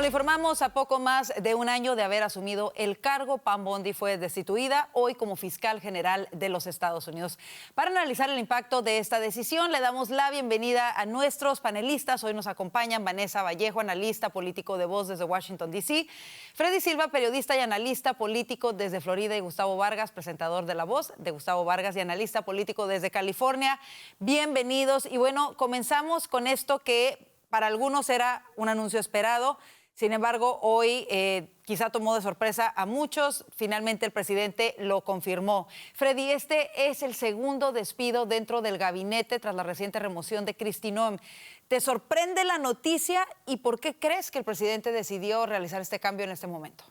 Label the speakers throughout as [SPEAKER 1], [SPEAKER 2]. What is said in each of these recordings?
[SPEAKER 1] le informamos, a poco más de un año de haber asumido el cargo, Pam Bondi fue destituida hoy como fiscal general de los Estados Unidos. Para analizar el impacto de esta decisión, le damos la bienvenida a nuestros panelistas. Hoy nos acompañan Vanessa Vallejo, analista político de Voz desde Washington, D.C., Freddy Silva, periodista y analista político desde Florida, y Gustavo Vargas, presentador de La Voz de Gustavo Vargas y analista político desde California. Bienvenidos. Y bueno, comenzamos con esto que para algunos era un anuncio esperado. Sin embargo, hoy quizá tomó de sorpresa a muchos. Finalmente el presidente lo confirmó. Freddy, este es el segundo despido dentro del gabinete tras la reciente remoción de Kristi Noem. ¿Te sorprende la noticia y por qué crees que el presidente decidió realizar este cambio en este momento?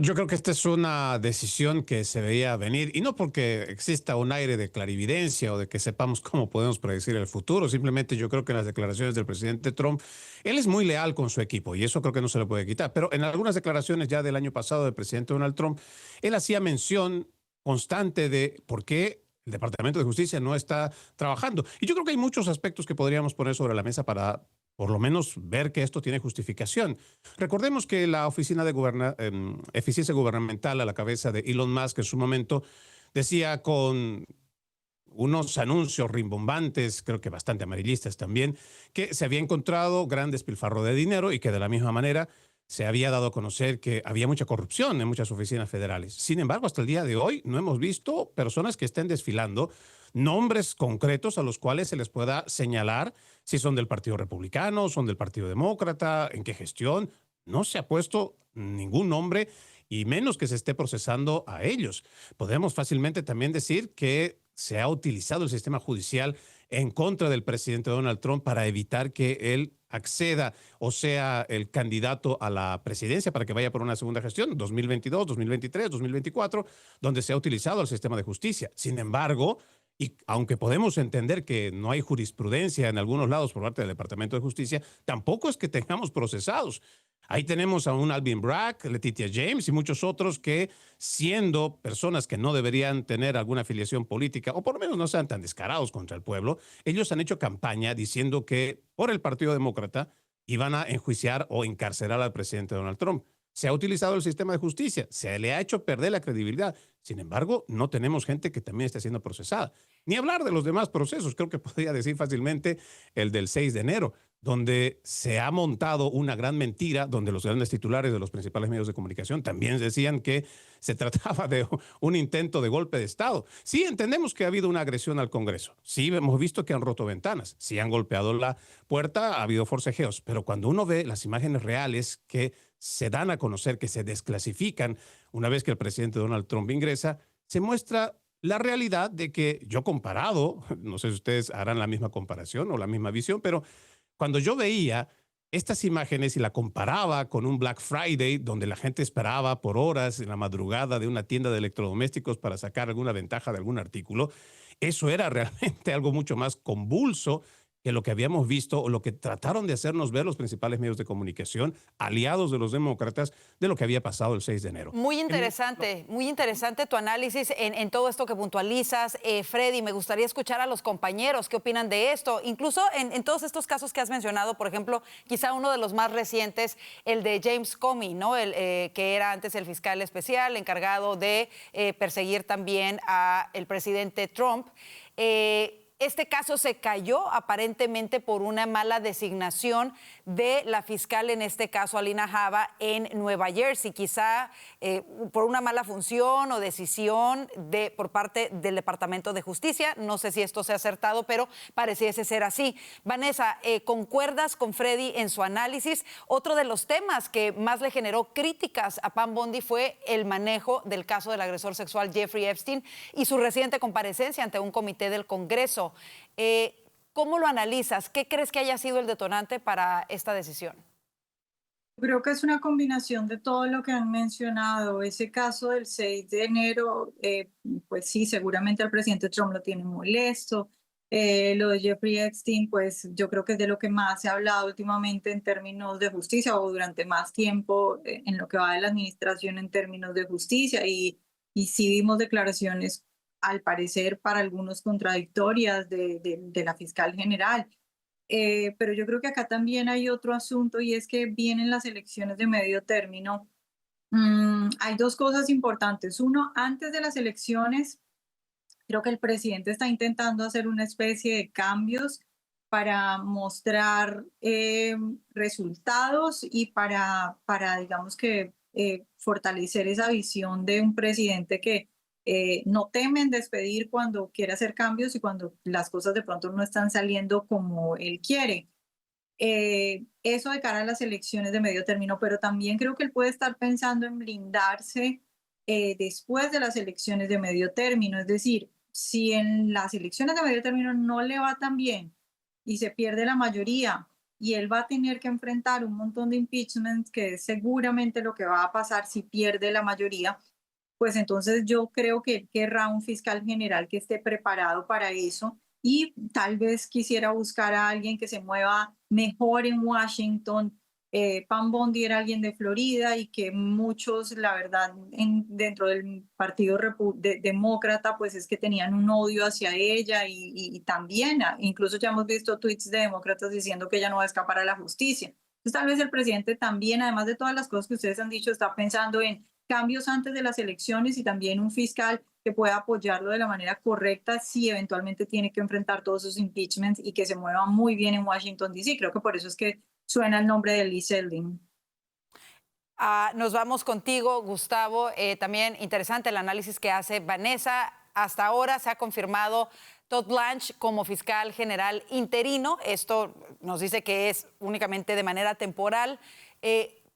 [SPEAKER 2] Yo creo que esta es una decisión que se veía venir, y no porque exista un aire de clarividencia o de que sepamos cómo podemos predecir el futuro. Simplemente yo creo que en las declaraciones del presidente Trump, él es muy leal con su equipo y eso creo que no se le puede quitar. Pero en algunas declaraciones ya del año pasado del presidente Donald Trump, él hacía mención constante de por qué el Departamento de Justicia no está trabajando. Y yo creo que hay muchos aspectos que podríamos poner sobre la mesa para por lo menos ver que esto tiene justificación. Recordemos que la Oficina de Eficiencia Gubernamental, a la cabeza de Elon Musk en su momento, decía con unos anuncios rimbombantes, creo que bastante amarillistas también, que se había encontrado gran despilfarro de dinero y que de la misma manera se había dado a conocer que había mucha corrupción en muchas oficinas federales. Sin embargo, hasta el día de hoy no hemos visto personas que estén desfilando, nombres concretos a los cuales se les pueda señalar si son del Partido Republicano, son del Partido Demócrata, en qué gestión. No se ha puesto ningún nombre y menos que se esté procesando a ellos. Podemos fácilmente también decir que se ha utilizado el sistema judicial en contra del presidente Donald Trump para evitar que él acceda o sea el candidato a la presidencia para que vaya por una segunda gestión, 2022, 2023, 2024, donde se ha utilizado el sistema de justicia. Sin embargo, y aunque podemos entender que no hay jurisprudencia en algunos lados por parte del Departamento de Justicia, tampoco es que tengamos procesados. Ahí tenemos a un Alvin Bragg, Letitia James y muchos otros que, siendo personas que no deberían tener alguna afiliación política, o por lo menos no sean tan descarados contra el pueblo, ellos han hecho campaña diciendo que por el Partido Demócrata iban a enjuiciar o encarcelar al presidente Donald Trump. Se ha utilizado el sistema de justicia, se le ha hecho perder la credibilidad. Sin embargo, no tenemos gente que también esté siendo procesada. Ni hablar de los demás procesos, creo que podría decir fácilmente el del 6 de enero, donde se ha montado una gran mentira, donde los grandes titulares de los principales medios de comunicación también decían que se trataba de un intento de golpe de Estado. Sí, entendemos que ha habido una agresión al Congreso. Sí, hemos visto que han roto ventanas. Sí, han golpeado la puerta, ha habido forcejeos. Pero cuando uno ve las imágenes reales que se dan a conocer, que se desclasifican una vez que el presidente Donald Trump ingresa, se muestra la realidad de que yo comparado, no sé si ustedes harán la misma comparación o la misma visión, pero cuando yo veía estas imágenes y la comparaba con un Black Friday donde la gente esperaba por horas en la madrugada de una tienda de electrodomésticos para sacar alguna ventaja de algún artículo, eso era realmente algo mucho más convulso que lo que habíamos visto o lo que trataron de hacernos ver los principales medios de comunicación, aliados de los demócratas, de lo que había pasado el 6 de enero.
[SPEAKER 1] Muy interesante tu análisis en todo esto que puntualizas. Freddy, me gustaría escuchar a los compañeros qué opinan de esto. Incluso en todos estos casos que has mencionado, por ejemplo, quizá uno de los más recientes, el de James Comey, ¿no? Que era antes el fiscal especial encargado de perseguir también al presidente Trump. Este caso se cayó aparentemente por una mala designación de la fiscal, en este caso Alina Habba, en Nueva Jersey, quizá por una mala función o decisión por parte del Departamento de Justicia. No sé si esto sea acertado, pero pareciese ser así. Vanessa, ¿concuerdas con Freddy en su análisis? Otro de los temas que más le generó críticas a Pam Bondi fue el manejo del caso del agresor sexual Jeffrey Epstein y su reciente comparecencia ante un comité del Congreso. ¿Cómo lo analizas? ¿Qué crees que haya sido el detonante para esta decisión?
[SPEAKER 3] Creo que es una combinación de todo lo que han mencionado. Ese caso del 6 de enero, pues sí, seguramente al presidente Trump lo tiene molesto. Lo de Jeffrey Epstein, pues yo creo que es de lo que más se ha hablado últimamente en términos de justicia o durante más tiempo en lo que va de la administración en términos de justicia. Y sí vimos declaraciones, al parecer, para algunos contradictorias de la fiscal general. pero yo creo que acá también hay otro asunto y es que vienen las elecciones de medio término. Hay dos cosas importantes. Uno, antes de las elecciones, creo que el presidente está intentando hacer una especie de cambios para mostrar resultados y para digamos que, fortalecer esa visión de un presidente que no temen despedir cuando quiere hacer cambios y cuando las cosas de pronto no están saliendo como él quiere. Eso de cara a las elecciones de medio término, pero también creo que él puede estar pensando en blindarse después de las elecciones de medio término. Es decir, si en las elecciones de medio término no le va tan bien y se pierde la mayoría y él va a tener que enfrentar un montón de impeachments, que es seguramente lo que va a pasar si pierde la mayoría, pues entonces yo creo que él querrá un fiscal general que esté preparado para eso y tal vez quisiera buscar a alguien que se mueva mejor en Washington. Pam Bondi era alguien de Florida y que muchos, la verdad, dentro del Partido Demócrata, pues es que tenían un odio hacia ella y también, incluso ya hemos visto tweets de demócratas diciendo que ella no va a escapar a la justicia. Entonces tal vez el presidente también, además de todas las cosas que ustedes han dicho, está pensando en cambios antes de las elecciones y también un fiscal que pueda apoyarlo de la manera correcta si eventualmente tiene que enfrentar todos esos impeachments y que se mueva muy bien en Washington, D.C. Creo que por eso es que suena el nombre de Lee Zeldin.
[SPEAKER 1] Nos vamos contigo, Gustavo. También interesante el análisis que hace Vanessa. Hasta ahora se ha confirmado Todd Blanche como fiscal general interino. Esto nos dice que es únicamente de manera temporal.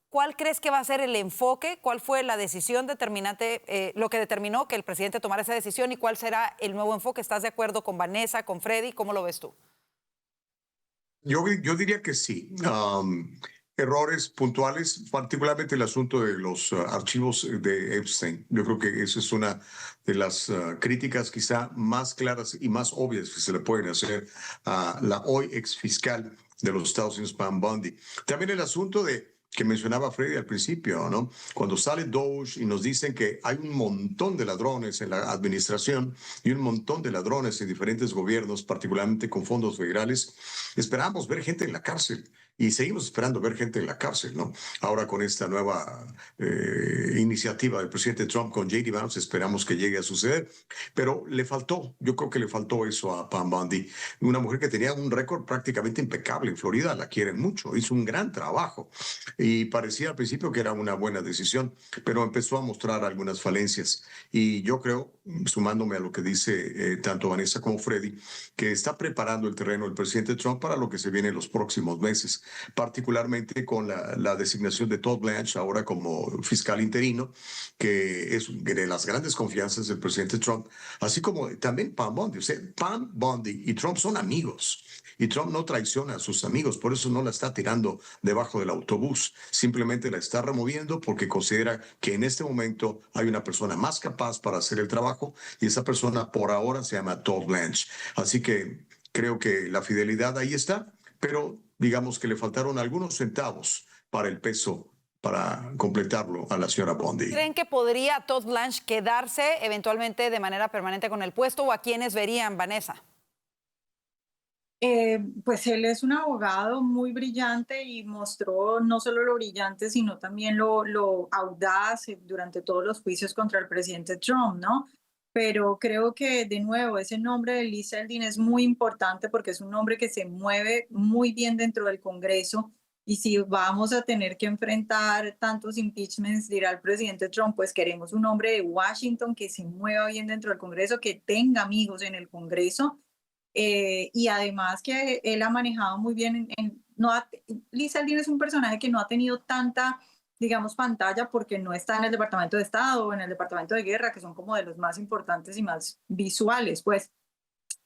[SPEAKER 1] ¿Cuál crees que va a ser el enfoque? ¿Cuál fue la decisión determinante, lo que determinó que el presidente tomara esa decisión y cuál será el nuevo enfoque? ¿Estás de acuerdo con Vanessa, con Freddy? ¿Cómo lo ves tú?
[SPEAKER 4] Yo diría que sí. Errores puntuales, particularmente el asunto de los archivos de Epstein. Yo creo que esa es una de las críticas quizá más claras y más obvias que se le pueden hacer a la hoy ex fiscal de los Estados Unidos, Pam Bondi. También el asunto de que mencionaba Freddy al principio, ¿no? Cuando sale Doge y nos dicen que hay un montón de ladrones en la administración y un montón de ladrones en diferentes gobiernos, particularmente con fondos federales, esperamos ver gente en la cárcel. Y seguimos esperando ver gente en la cárcel, ¿no? Ahora con esta nueva iniciativa del presidente Trump con J.D. Vance, esperamos que llegue a suceder. Pero le faltó, yo creo que le faltó eso a Pam Bondi. Una mujer que tenía un récord prácticamente impecable en Florida, la quieren mucho, hizo un gran trabajo. Y parecía al principio que era una buena decisión, pero empezó a mostrar algunas falencias. Y yo creo, sumándome a lo que dice tanto Vanessa como Freddy, que está preparando el terreno el presidente Trump para lo que se viene en los próximos meses, particularmente con la designación de Todd Blanche ahora como fiscal interino, que es de las grandes confianzas del presidente Trump, así como también Pam Bondi. O sea, Pam Bondi y Trump son amigos. Y Trump no traiciona a sus amigos, por eso no la está tirando debajo del autobús, simplemente la está removiendo porque considera que en este momento hay una persona más capaz para hacer el trabajo y esa persona por ahora se llama Todd Blanche. Así que creo que la fidelidad ahí está, pero digamos que le faltaron algunos centavos para el peso para completarlo a la señora Bondi.
[SPEAKER 1] ¿Creen que podría Todd Blanche quedarse eventualmente de manera permanente con el puesto o a quiénes verían, Vanessa?
[SPEAKER 3] Pues él es un abogado muy brillante y mostró no solo lo brillante, sino también lo audaz durante todos los juicios contra el presidente Trump, ¿no? Pero creo que, de nuevo, ese nombre de Lee Zeldin es muy importante porque es un nombre que se mueve muy bien dentro del Congreso. Y si vamos a tener que enfrentar tantos impeachments, dirá el presidente Trump, pues queremos un hombre de Washington que se mueva bien dentro del Congreso, que tenga amigos en el Congreso. Y además que él ha manejado muy bien, Lee Zeldin es un personaje que no ha tenido tanta, digamos, pantalla porque no está en el Departamento de Estado o en el Departamento de Guerra, que son como de los más importantes y más visuales, pues.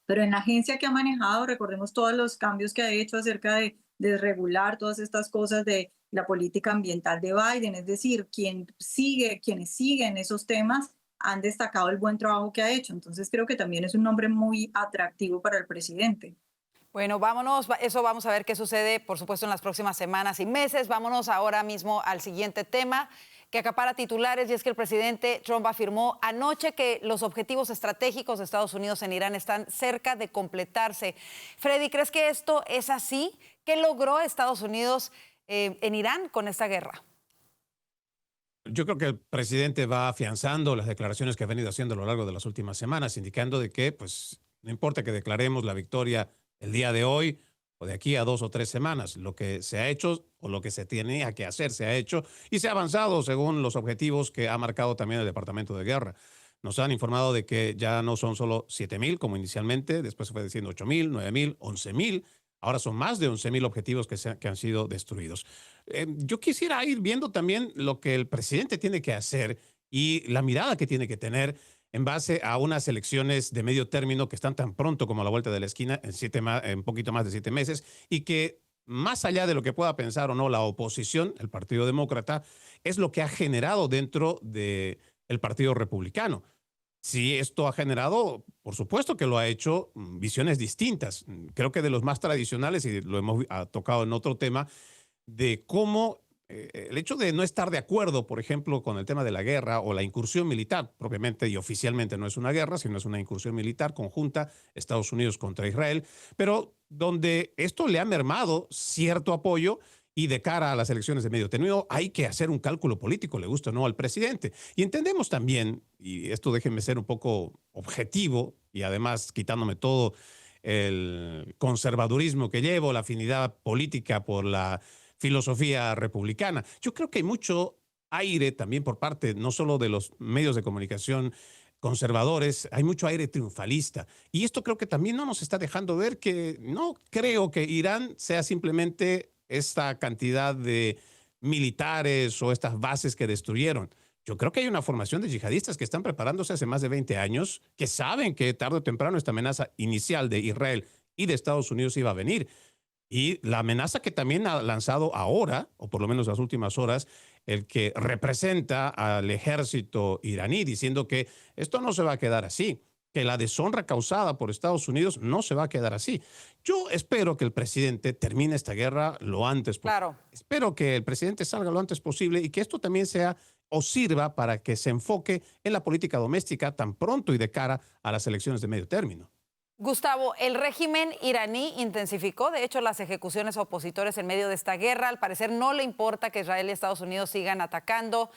[SPEAKER 3] Pero en la agencia que ha manejado, recordemos todos los cambios que ha hecho acerca de regular todas estas cosas de la política ambiental de Biden, es decir, quienes siguen esos temas han destacado el buen trabajo que ha hecho. Entonces creo que también es un nombre muy atractivo para el presidente.
[SPEAKER 1] Bueno, vámonos, eso vamos a ver qué sucede, por supuesto, en las próximas semanas y meses. Vámonos ahora mismo al siguiente tema que acapara titulares, y es que el presidente Trump afirmó anoche que los objetivos estratégicos de Estados Unidos en Irán están cerca de completarse. Freddy, ¿crees que esto es así? ¿Qué logró Estados Unidos en Irán con esta guerra?
[SPEAKER 2] Yo creo que el presidente va afianzando las declaraciones que ha venido haciendo a lo largo de las últimas semanas, indicando de que, pues, no importa que declaremos la victoria el día de hoy o de aquí a 2 o 3 semanas, lo que se ha hecho o lo que se tenía que hacer se ha hecho y se ha avanzado según los objetivos que ha marcado también el Departamento de Guerra. Nos han informado de que ya no son solo 7,000 como inicialmente, después se fue diciendo 8,000, 9,000, 11,000. Ahora son más de 11,000 objetivos que han sido destruidos. Yo quisiera ir viendo también lo que el presidente tiene que hacer y la mirada que tiene que tener en base a unas elecciones de medio término que están tan pronto como a la vuelta de la esquina, en un poquito más de 7 meses, y que más allá de lo que pueda pensar o no la oposición, el Partido Demócrata, es lo que ha generado dentro del Partido Republicano. Sí, esto ha generado, por supuesto que lo ha hecho, visiones distintas. Creo que de los más tradicionales, y lo hemos tocado en otro tema, de cómo el hecho de no estar de acuerdo, por ejemplo, con el tema de la guerra o la incursión militar, propiamente y oficialmente no es una guerra, sino es una incursión militar conjunta, Estados Unidos contra Israel, pero donde esto le ha mermado cierto apoyo. Y de cara a las elecciones de medio término hay que hacer un cálculo político, le gusta o no al presidente. Y entendemos también, y esto déjenme ser un poco objetivo y además quitándome todo el conservadurismo que llevo, la afinidad política por la filosofía republicana. Yo creo que hay mucho aire también por parte no solo de los medios de comunicación conservadores, hay mucho aire triunfalista. Y esto creo que también no nos está dejando ver que no creo que Irán sea simplemente esta cantidad de militares o estas bases que destruyeron. Yo creo que hay una formación de yihadistas que están preparándose hace más de 20 años, que saben que tarde o temprano esta amenaza inicial de Israel y de Estados Unidos iba a venir. Y la amenaza que también ha lanzado ahora, o por lo menos las últimas horas, el que representa al ejército iraní, diciendo que esto no se va a quedar así, que la deshonra causada por Estados Unidos no se va a quedar así. Yo espero que el presidente termine esta guerra lo antes posible.
[SPEAKER 1] Claro.
[SPEAKER 2] Espero que el presidente salga lo antes posible y que esto también sea o sirva para que se enfoque en la política doméstica tan pronto y de cara a las elecciones de medio término.
[SPEAKER 1] Gustavo, el régimen iraní intensificó, de hecho, las ejecuciones a opositores en medio de esta guerra. Al parecer no le importa que Israel y Estados Unidos sigan atacando.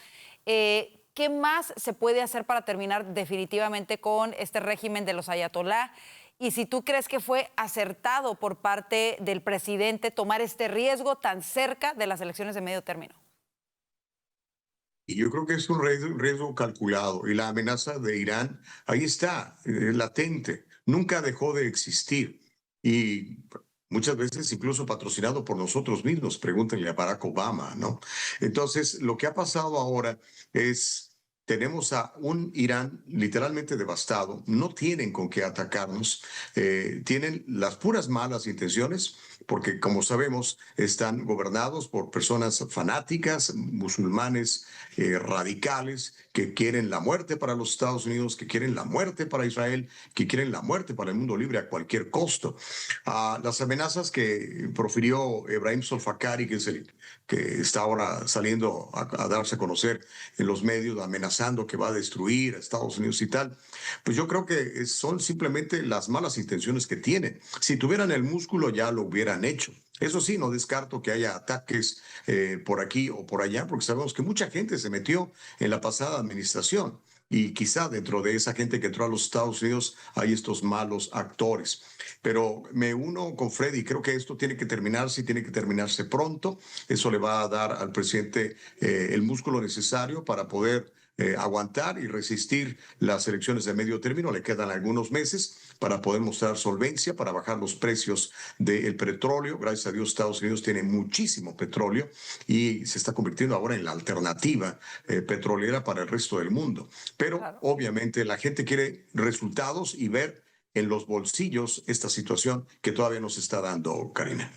[SPEAKER 1] ¿Qué más se puede hacer para terminar definitivamente con este régimen de los ayatolá? Y si tú crees que fue acertado por parte del presidente tomar este riesgo tan cerca de las elecciones de medio término.
[SPEAKER 4] Y yo creo que es un riesgo calculado y la amenaza de Irán ahí está, latente, nunca dejó de existir y muchas veces incluso patrocinado por nosotros mismos, pregúntenle a Barack Obama, ¿no? Entonces, lo que ha pasado ahora es, tenemos a un Irán literalmente devastado, no tienen con qué atacarnos, tienen las puras malas intenciones, porque como sabemos están gobernados por personas fanáticas, musulmanes radicales, que quieren la muerte para los Estados Unidos, que quieren la muerte para Israel, que quieren la muerte para el mundo libre a cualquier costo. Las amenazas que profirió Ebrahim Solfakari, que es el que está ahora saliendo a darse a conocer en los medios, amenazando que va a destruir a Estados Unidos y tal, pues yo creo que son simplemente las malas intenciones que tienen. Si tuvieran el músculo ya lo hubieran hecho. Eso sí, no descarto que haya ataques por aquí o por allá, porque sabemos que mucha gente se metió en la pasada administración y quizá dentro de esa gente que entró a los Estados Unidos hay estos malos actores. Pero me uno con Freddy, creo que esto tiene que terminarse y tiene que terminarse pronto. Eso le va a dar al presidente el músculo necesario para poder aguantar y resistir las elecciones de medio término. Le quedan algunos meses para poder mostrar solvencia, para bajar los precios del petróleo. Gracias a Dios, Estados Unidos tiene muchísimo petróleo y se está convirtiendo ahora en la alternativa petrolera para el resto del mundo. Pero claro, obviamente la gente quiere resultados y ver en los bolsillos esta situación que todavía nos está dando, Karina.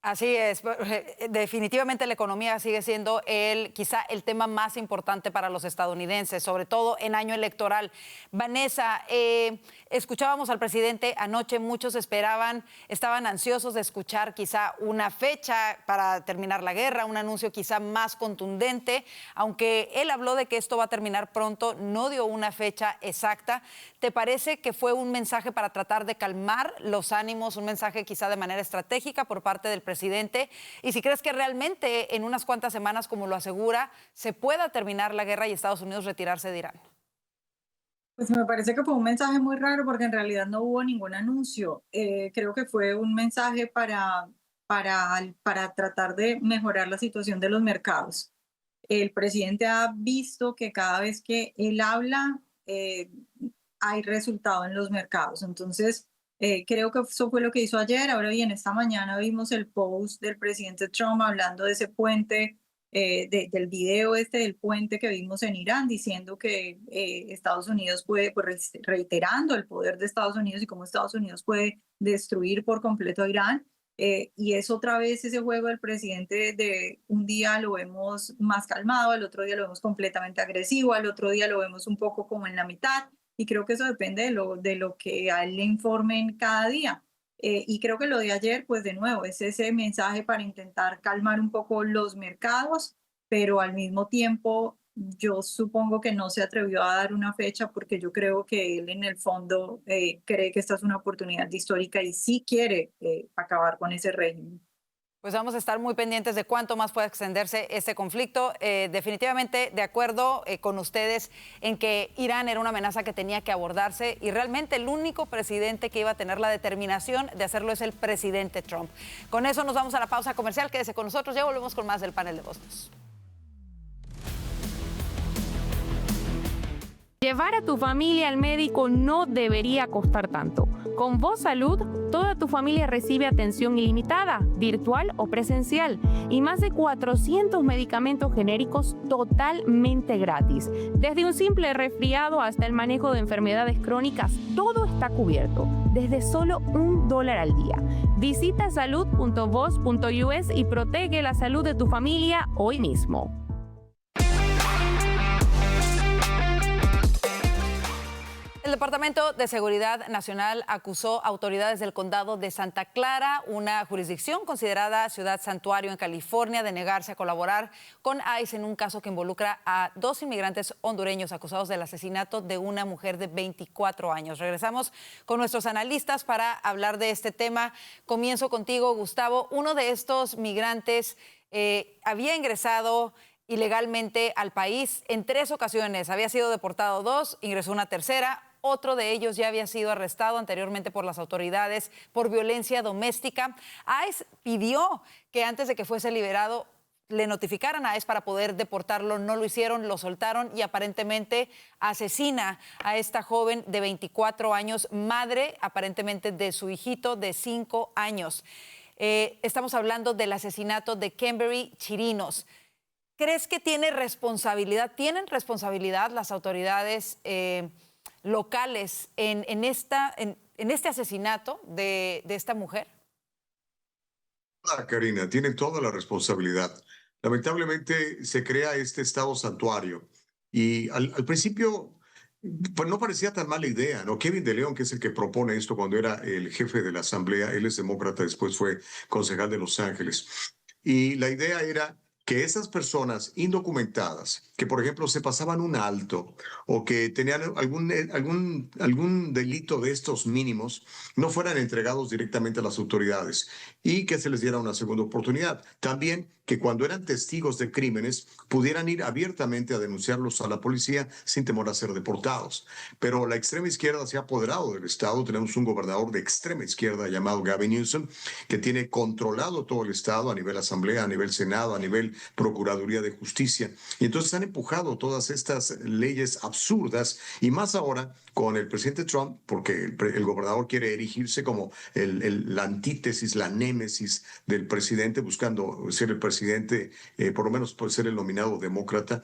[SPEAKER 1] Así es, definitivamente la economía sigue siendo quizá el tema más importante para los estadounidenses, sobre todo en año electoral. Vanessa, escuchábamos al presidente anoche, muchos estaban ansiosos de escuchar quizá una fecha para terminar la guerra, un anuncio quizá más contundente, aunque él habló de que esto va a terminar pronto, no dio una fecha exacta. ¿Te parece que fue un mensaje para tratar de calmar los ánimos, un mensaje quizá de manera estratégica por parte del presidente? Y si crees que realmente en unas cuantas semanas, como lo asegura, se pueda terminar la guerra y Estados Unidos retirarse de Irán.
[SPEAKER 3] Pues me parece que fue un mensaje muy raro porque en realidad no hubo ningún anuncio. Creo que fue un mensaje para tratar de mejorar la situación de los mercados. El presidente ha visto que cada vez que él habla, hay resultado en los mercados. Entonces, creo que eso fue lo que hizo ayer. Ahora bien, esta mañana vimos el post del presidente Trump hablando de ese puente, del video del puente que vimos en Irán, diciendo que Estados Unidos puede, pues, reiterando el poder de Estados Unidos y cómo Estados Unidos puede destruir por completo a Irán. Y es otra vez ese juego del presidente de un día lo vemos más calmado, al otro día lo vemos completamente agresivo, al otro día lo vemos un poco como en la mitad. Y creo que eso depende de lo que a él le informen cada día. Y creo que lo de ayer, pues de nuevo, es ese mensaje para intentar calmar un poco los mercados, pero al mismo tiempo yo supongo que no se atrevió a dar una fecha porque yo creo que él en el fondo cree que esta es una oportunidad histórica y sí quiere acabar con ese régimen.
[SPEAKER 1] Pues vamos a estar muy pendientes de cuánto más puede extenderse este conflicto. Definitivamente de acuerdo con ustedes en que Irán era una amenaza que tenía que abordarse y realmente el único presidente que iba a tener la determinación de hacerlo es el presidente Trump. Con eso nos vamos a la pausa comercial. Quédese con nosotros, ya volvemos con más del panel de Voz News.
[SPEAKER 5] Llevar a tu familia al médico no debería costar tanto. Con Voz Salud, toda tu familia recibe atención ilimitada, virtual o presencial, y más de 400 medicamentos genéricos totalmente gratis. Desde un simple resfriado hasta el manejo de enfermedades crónicas, todo está cubierto, desde solo $1 al día. Visita salud.voz.us y protege la salud de tu familia hoy mismo.
[SPEAKER 1] El Departamento de Seguridad Nacional acusó a autoridades del condado de Santa Clara, una jurisdicción considerada ciudad santuario en California, de negarse a colaborar con ICE en un caso que involucra a 2 inmigrantes hondureños acusados del asesinato de una mujer de 24 años. Regresamos con nuestros analistas para hablar de este tema. Comienzo contigo, Gustavo. Uno de estos migrantes había ingresado ilegalmente al país en 3 ocasiones. Había sido deportado 2, ingresó una tercera. Otro de ellos ya había sido arrestado anteriormente por las autoridades por violencia doméstica. ICE pidió que antes de que fuese liberado le notificaran a ICE para poder deportarlo. No lo hicieron, lo soltaron y aparentemente asesina a esta joven de 24 años, madre aparentemente de su hijito de 5 años. Estamos hablando del asesinato de Kimberly Chirinos. ¿Crees que tienen responsabilidad las autoridades locales en este asesinato de esta mujer?
[SPEAKER 4] Karina, tienen toda la responsabilidad. Lamentablemente se crea este estado santuario y al principio pues no parecía tan mala idea, ¿no? Kevin de León, que es el que propone esto cuando era el jefe de la asamblea, él es demócrata, después fue concejal de Los Ángeles. Y la idea era que esas personas indocumentadas, que por ejemplo se pasaban un alto o que tenían algún delito de estos mínimos, no fueran entregados directamente a las autoridades y que se les diera una segunda oportunidad. También que cuando eran testigos de crímenes pudieran ir abiertamente a denunciarlos a la policía sin temor a ser deportados. Pero la extrema izquierda se ha apoderado del Estado. Tenemos un gobernador de extrema izquierda llamado Gavin Newsom, que tiene controlado todo el Estado a nivel asamblea, a nivel Senado, a nivel Procuraduría de Justicia. Y entonces han empujado todas estas leyes absurdas y más ahora con el presidente Trump, porque el gobernador quiere erigirse como la antítesis, la némesis del presidente, buscando ser el presidente, por lo menos por ser el nominado demócrata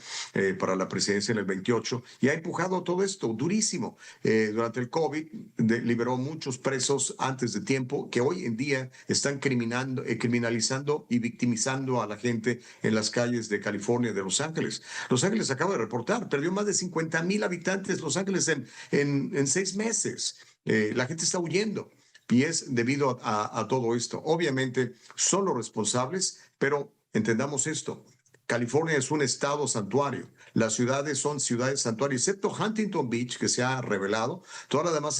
[SPEAKER 4] para la presidencia en el 28, y ha empujado todo esto durísimo. Durante el COVID liberó muchos presos antes de tiempo que hoy en día están criminalizando y victimizando a la gente en las calles de California y de Los Ángeles. Los Ángeles acaba de reportar, perdió más de 50,000 habitantes Los Ángeles en 6 meses. La gente está huyendo y es debido a todo esto. Obviamente son los responsables, pero entendamos esto. California es un estado santuario. Las ciudades son ciudades santuario, excepto Huntington Beach, que se ha revelado. Todas las demás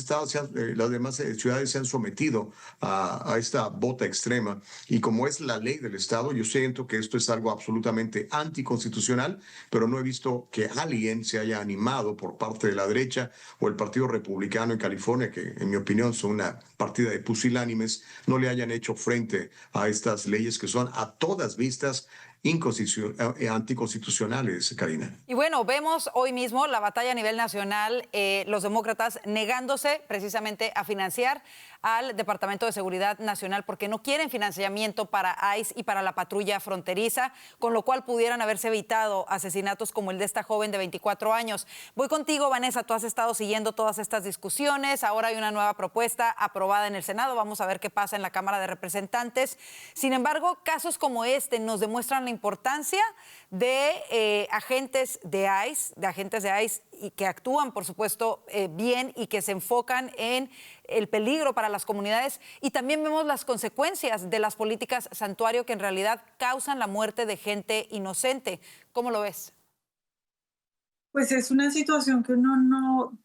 [SPEAKER 4] ciudades se han sometido a esta bota extrema. Y como es la ley del estado, yo siento que esto es algo absolutamente anticonstitucional, pero no he visto que alguien se haya animado por parte de la derecha o el Partido Republicano en California, que en mi opinión son una partida de pusilánimes, no le hayan hecho frente a estas leyes que son a todas vistas anticonstitucionales, Karina.
[SPEAKER 1] Y bueno, vemos hoy mismo la batalla a nivel nacional, los demócratas negándose precisamente a financiar al Departamento de Seguridad Nacional porque no quieren financiamiento para ICE y para la patrulla fronteriza, con lo cual pudieran haberse evitado asesinatos como el de esta joven de 24 años. Voy contigo, Vanessa, tú has estado siguiendo todas estas discusiones, ahora hay una nueva propuesta aprobada en el Senado, vamos a ver qué pasa en la Cámara de Representantes. Sin embargo, casos como este nos demuestran la importancia de agentes de ICE y que actúan, por supuesto, bien y que se enfocan en el peligro para las comunidades. Y también vemos las consecuencias de las políticas santuario que en realidad causan la muerte de gente inocente. ¿Cómo lo ves?
[SPEAKER 3] Pues es una situación que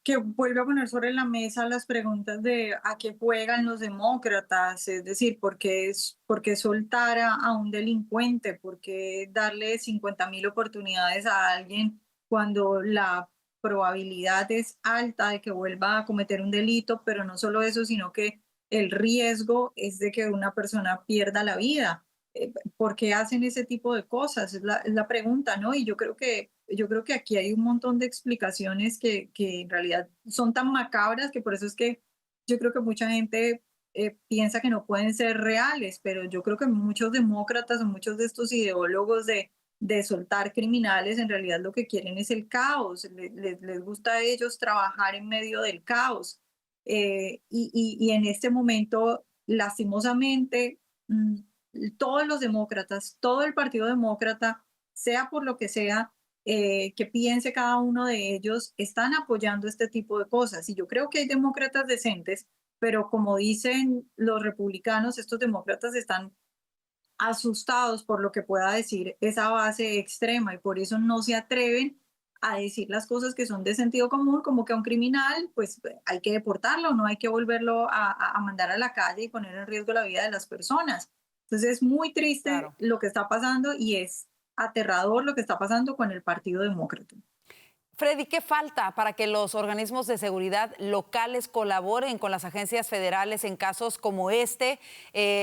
[SPEAKER 3] que vuelve a poner sobre la mesa las preguntas de a qué juegan los demócratas, es decir, por qué soltar a un delincuente, por qué darle 50,000 oportunidades a alguien cuando la probabilidad es alta de que vuelva a cometer un delito, pero no solo eso, sino que el riesgo es de que una persona pierda la vida. ¿Por qué hacen ese tipo de cosas? Es la pregunta, ¿no? Y yo creo que aquí hay un montón de explicaciones que en realidad son tan macabras que por eso es que yo creo que mucha gente piensa que no pueden ser reales, pero yo creo que muchos demócratas o muchos de estos ideólogos de soltar criminales en realidad lo que quieren es el caos, les gusta a ellos trabajar en medio del caos. Y en este momento, lastimosamente, todos los demócratas, todo el Partido Demócrata, sea por lo que sea, que piense cada uno de ellos, están apoyando este tipo de cosas. Y yo creo que hay demócratas decentes, pero como dicen los republicanos, estos demócratas están asustados por lo que pueda decir esa base extrema y por eso no se atreven a decir las cosas que son de sentido común, como que a un criminal pues hay que deportarlo, no hay que volverlo a mandar a la calle y poner en riesgo la vida de las personas. Entonces es muy triste
[SPEAKER 1] Claro.
[SPEAKER 3] lo que está pasando y es aterrador lo que está pasando con el Partido Demócrata.
[SPEAKER 1] Freddy, ¿qué falta para que los organismos de seguridad locales colaboren con las agencias federales en casos como este?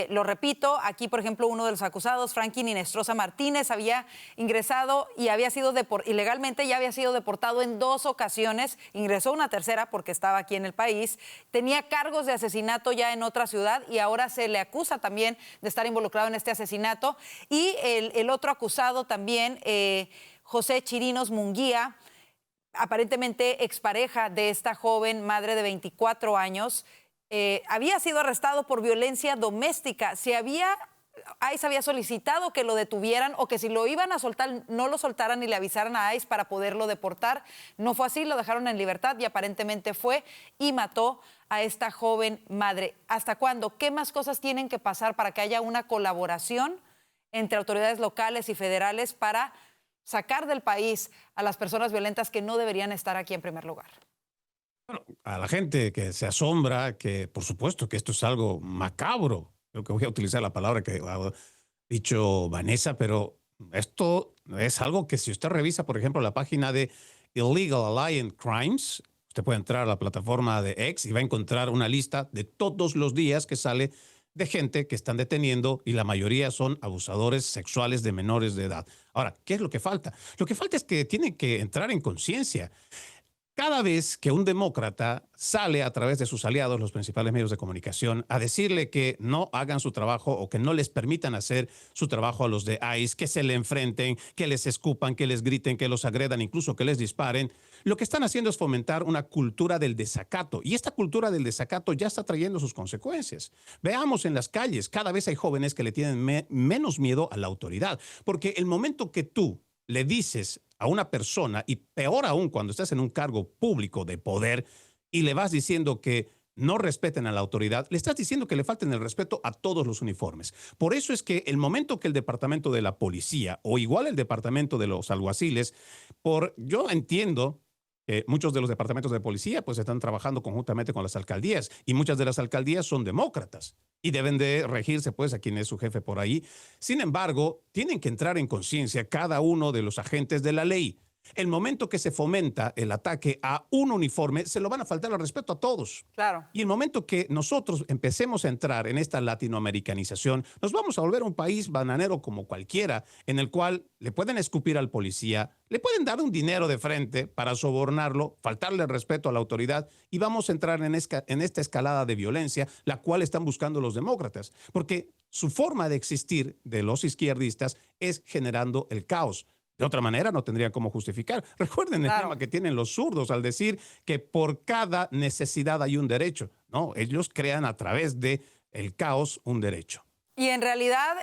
[SPEAKER 1] Lo repito, aquí, por ejemplo, uno de los acusados, Franklin Inestrosa Martínez, había ingresado y había sido ilegalmente, ya había sido deportado en 2 ocasiones, ingresó una tercera porque estaba aquí en el país, tenía cargos de asesinato ya en otra ciudad y ahora se le acusa también de estar involucrado en este asesinato. Y el otro acusado también, José Chirinos Munguía, aparentemente expareja de esta joven madre de 24 años, había sido arrestado por violencia doméstica. ICE había solicitado que lo detuvieran o que si lo iban a soltar, no lo soltaran y le avisaran a ICE para poderlo deportar. No fue así, lo dejaron en libertad y aparentemente fue y mató a esta joven madre. ¿Hasta cuándo? ¿Qué más cosas tienen que pasar para que haya una colaboración entre autoridades locales y federales para sacar del país a las personas violentas que no deberían estar aquí en primer lugar?
[SPEAKER 2] Bueno, a la gente que se asombra, que por supuesto que esto es algo macabro, creo que voy a utilizar la palabra que ha dicho Vanessa, pero esto es algo que si usted revisa, por ejemplo, la página de Illegal Alien Crimes, usted puede entrar a la plataforma de X y va a encontrar una lista de todos los días que sale de gente que están deteniendo y la mayoría son abusadores sexuales de menores de edad. Ahora, ¿qué es lo que falta? Lo que falta es que tienen que entrar en conciencia. Cada vez que un demócrata sale a través de sus aliados, los principales medios de comunicación, a decirle que no hagan su trabajo o que no les permitan hacer su trabajo a los de ICE, que se le enfrenten, que les escupan, que les griten, que los agredan, incluso que les disparen, lo que están haciendo es fomentar una cultura del desacato. Y esta cultura del desacato ya está trayendo sus consecuencias. Veamos en las calles, cada vez hay jóvenes que le tienen menos miedo a la autoridad, porque el momento que tú le dices a una persona, y peor aún cuando estás en un cargo público de poder y le vas diciendo que no respeten a la autoridad, le estás diciendo que le falten el respeto a todos los uniformes. Por eso es que el momento que el departamento de la policía o igual el departamento de los alguaciles, yo entiendo que muchos de los departamentos de policía pues están trabajando conjuntamente con las alcaldías y muchas de las alcaldías son demócratas y deben de regirse pues a quien es su jefe por ahí. Sin embargo, tienen que entrar en conciencia cada uno de los agentes de la ley. El momento que se fomenta el ataque a un uniforme, se lo van a faltar el respeto a todos.
[SPEAKER 1] Claro.
[SPEAKER 2] Y el momento que nosotros empecemos a entrar en esta latinoamericanización, nos vamos a volver un país bananero como cualquiera, en el cual le pueden escupir al policía, le pueden dar un dinero de frente para sobornarlo, faltarle el respeto a la autoridad y vamos a entrar en esta escalada de violencia, la cual están buscando los demócratas. Porque su forma de existir de los izquierdistas es generando el caos. De otra manera no tendrían cómo justificar. Recuerden el tema que tienen los zurdos al decir que por cada necesidad hay un derecho. No, ellos crean a través de el caos un derecho.
[SPEAKER 1] Y en realidad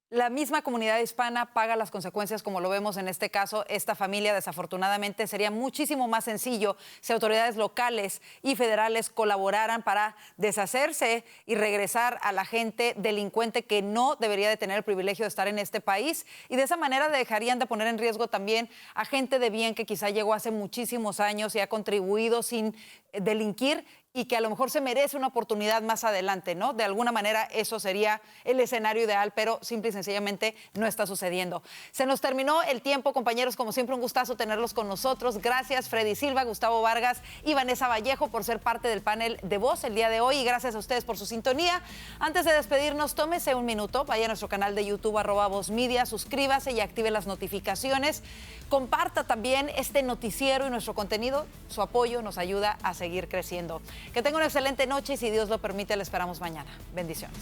[SPEAKER 1] la misma comunidad hispana paga las consecuencias, como lo vemos en este caso. Esta familia, desafortunadamente, sería muchísimo más sencillo si autoridades locales y federales colaboraran para deshacerse y regresar a la gente delincuente que no debería de tener el privilegio de estar en este país. Y de esa manera dejarían de poner en riesgo también a gente de bien que quizá llegó hace muchísimos años y ha contribuido sin delinquir y que a lo mejor se merece una oportunidad más adelante, ¿no? De alguna manera eso sería el escenario ideal, pero simple y sencillamente no está sucediendo. Se nos terminó el tiempo, compañeros, como siempre un gustazo tenerlos con nosotros. Gracias Freddy Silva, Gustavo Vargas y Vanessa Vallejo por ser parte del panel de Voz el día de hoy y gracias a ustedes por su sintonía. Antes de despedirnos, tómese un minuto, vaya a nuestro canal de YouTube @VozMedia, suscríbase y active las notificaciones. Comparta también este noticiero y nuestro contenido. Su apoyo nos ayuda a seguir creciendo. Que tenga una excelente noche y si Dios lo permite, le esperamos mañana. Bendiciones.